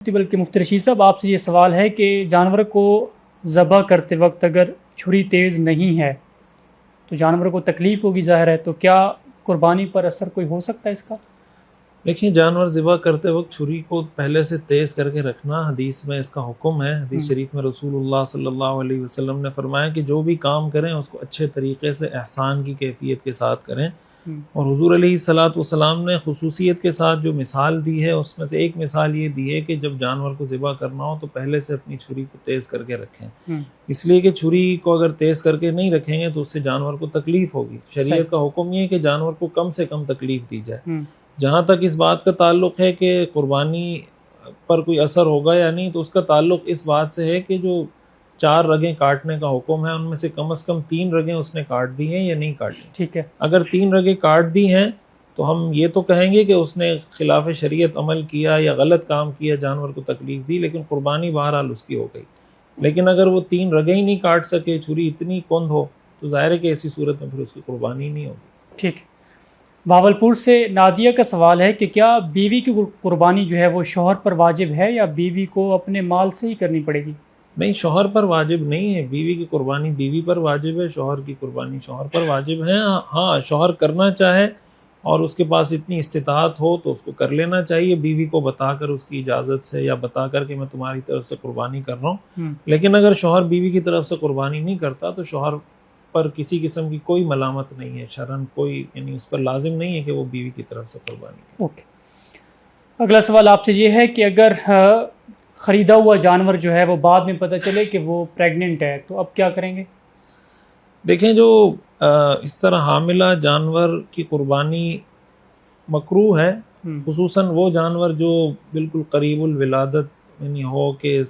بلکہ مفتی رشید صاحب آپ سے یہ سوال ہے کہ جانور کو ذبح کرتے وقت اگر چھری تیز نہیں ہے تو جانور کو تکلیف ہوگی ظاہر ہے، تو کیا قربانی پر اثر کوئی ہو سکتا ہے اس کا؟ دیکھیں، جانور ذبح کرتے وقت چھری کو پہلے سے تیز کر کے رکھنا حدیث میں اس کا حکم ہے۔ حدیث شریف میں رسول اللہ صلی اللہ علیہ وسلم نے فرمایا کہ جو بھی کام کریں اس کو اچھے طریقے سے احسان کی کیفیت کے ساتھ کریں، اور حضور علیہ الصلوۃ والسلام نے خصوصیت کے ساتھ جو مثال دی ہے اس میں سے ایک مثال یہ دی ہے کہ جب جانور کو ذبح کرنا ہو تو پہلے سے اپنی چھری کو تیز کر کے رکھیں، اس لیے کہ چھری کو اگر تیز کر کے نہیں رکھیں گے تو اس سے جانور کو تکلیف ہوگی۔ شریعت کا حکم یہ ہے کہ جانور کو کم سے کم تکلیف دی جائے۔ جہاں تک اس بات کا تعلق ہے کہ قربانی پر کوئی اثر ہوگا یا نہیں، تو اس کا تعلق اس بات سے ہے کہ جو 4 رگیں کاٹنے کا حکم ہے ان میں سے کم از کم 3 رگیں اس نے کاٹ دی ہیں یا نہیں کاٹی۔ ٹھیک ہے، اگر 3 رگیں کاٹ دی ہیں تو ہم یہ تو کہیں گے کہ اس نے خلاف شریعت عمل کیا یا غلط کام کیا، جانور کو تکلیف دی، لیکن قربانی بہرحال اس کی ہو گئی۔ لیکن اگر وہ 3 رگیں ہی نہیں کاٹ سکے، چھری اتنی کند ہو، تو ظاہر ہے کہ ایسی صورت میں پھر اس کی قربانی نہیں ہوگی۔ ٹھیک۔ بھاولپور سے نادیہ کا سوال ہے کہ کیا بیوی کی قربانی جو ہے وہ شوہر پر واجب ہے یا بیوی کو اپنے مال سے ہی کرنی پڑے گی؟ نہیں، شوہر پر واجب نہیں ہے، بیوی کی قربانی بیوی پر واجب ہے، شوہر کی قربانی شوہر پر واجب ہے۔ ہاں، شوہر کرنا چاہے اور اس کے پاس اتنی استطاعت ہو تو اس کو کر لینا چاہیے، بیوی کو بتا کر اس کی اجازت سے، یا بتا کر کہ میں تمہاری طرف سے قربانی کر رہا ہوں۔ لیکن اگر شوہر بیوی کی طرف سے قربانی نہیں کرتا تو شوہر پر کسی قسم کی کوئی ملامت نہیں ہے، شرعاً کوئی، یعنی اس پر لازم نہیں ہے کہ وہ بیوی کی طرف سے قربانی کرے۔ اوکے، اگلا سوال آپ سے یہ ہے کہ اگر خریدا ہوا جانور جو ہے وہ بعد میں پتہ چلے کہ وہ پریگننٹ ہے تو اب کیا کریں گے؟ دیکھیں، جو اس طرح حاملہ جانور کی قربانی مکروہ ہے، خصوصاً وہ جانور جو بالکل قریب الولادت یعنی ہو کہ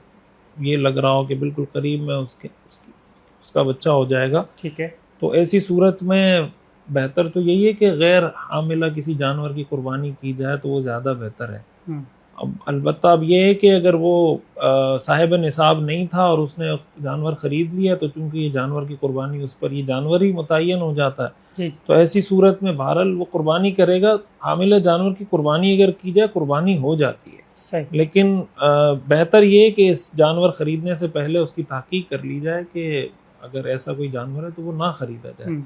یہ لگ رہا ہو کہ بالکل قریب میں اس کا بچہ ہو جائے گا۔ ٹھیک ہے، تو ایسی صورت میں بہتر تو یہی ہے کہ غیر حاملہ کسی جانور کی قربانی کی جائے تو وہ زیادہ بہتر ہے۔ اب البتہ اب یہ ہے کہ اگر وہ صاحب نصاب نہیں تھا اور اس نے جانور خرید لیا تو چونکہ یہ جانور کی قربانی اس پر یہ جانور ہی متعین ہو جاتا ہے، تو ایسی صورت میں بہرحال وہ قربانی کرے گا۔ حاملہ جانور کی قربانی اگر کی جائے قربانی ہو جاتی ہے، لیکن بہتر یہ ہے کہ اس جانور خریدنے سے پہلے اس کی تحقیق کر لی جائے کہ اگر ایسا کوئی جانور ہے تو وہ نہ خریدا جائے۔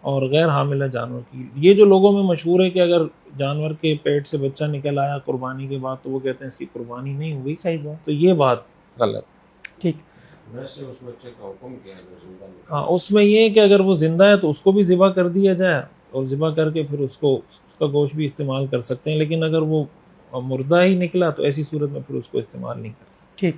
اور غیر حاملہ جانور کی، یہ جو لوگوں میں مشہور ہے کہ اگر جانور کے پیٹ سے بچہ نکل آیا قربانی کے بعد تو وہ کہتے ہیں اس کی قربانی نہیں ہوئی، صحیح بات، تو یہ بات غلط۔ ٹھیک، ویسے اس بچے کا حکم کیا ہے جو زندہ ہے؟ ہاں، اس میں یہ ہے کہ اگر وہ زندہ ہے تو اس کو بھی ذبح کر دیا جائے، اور ذبح کر کے پھر اس کا گوشت بھی استعمال کر سکتے ہیں، لیکن اگر وہ مردہ ہی نکلا تو ایسی صورت میں پھر اس کو استعمال نہیں کر سکتے۔ ٹھیک۔